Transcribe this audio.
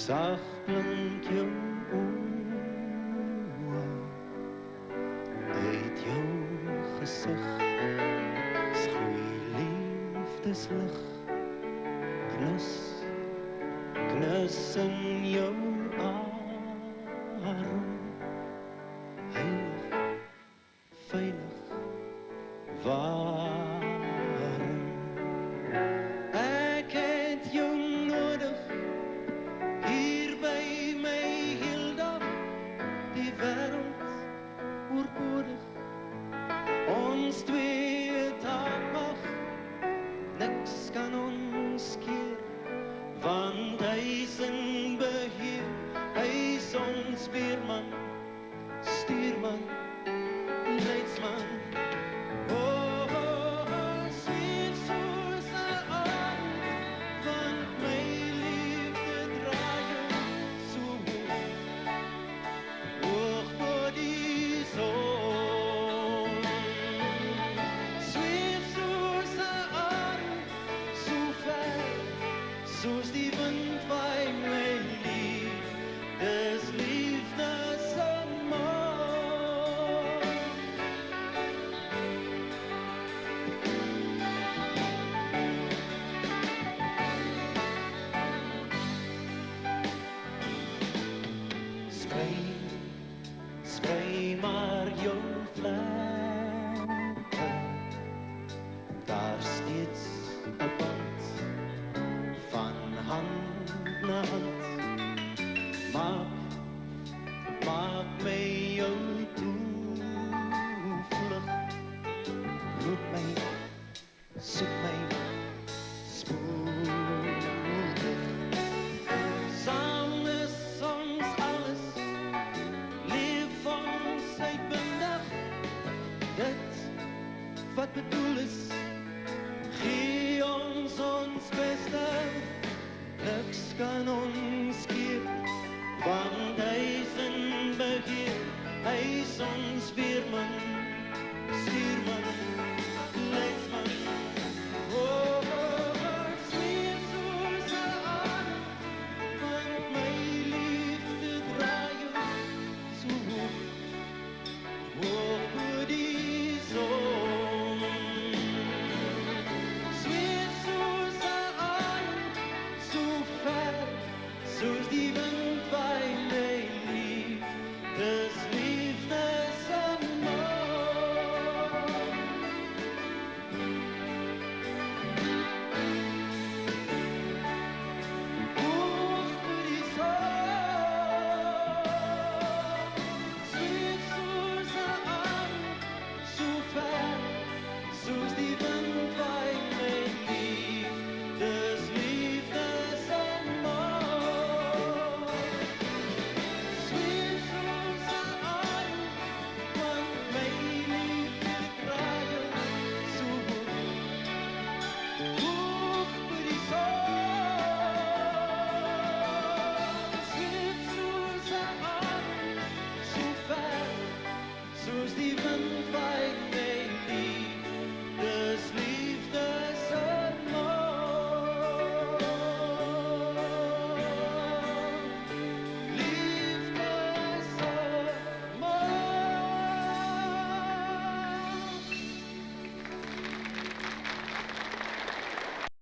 Sag blink jou oë uit jou gesig, sgroei liefdeslig, knus, knus in jou arm, heilig, veilig, warm. Ek het jou nodig, hier by my heel dag, die wêreld oorbodig, ons twee taak mag, niks kan ons keer, want hy is in beheer, hy is ons weerman, stuurman, leidsman. Oh, oh, oh, sweet soos 'n aand, want my liefde draai jou so hoog voor die zon. Sweet soos 'n aand, so ver, soos die wind waai my lief, dis liefde se maand. Sprei, sprei maar jou vlerke, daar steeds 'n band van hand na hand, maak my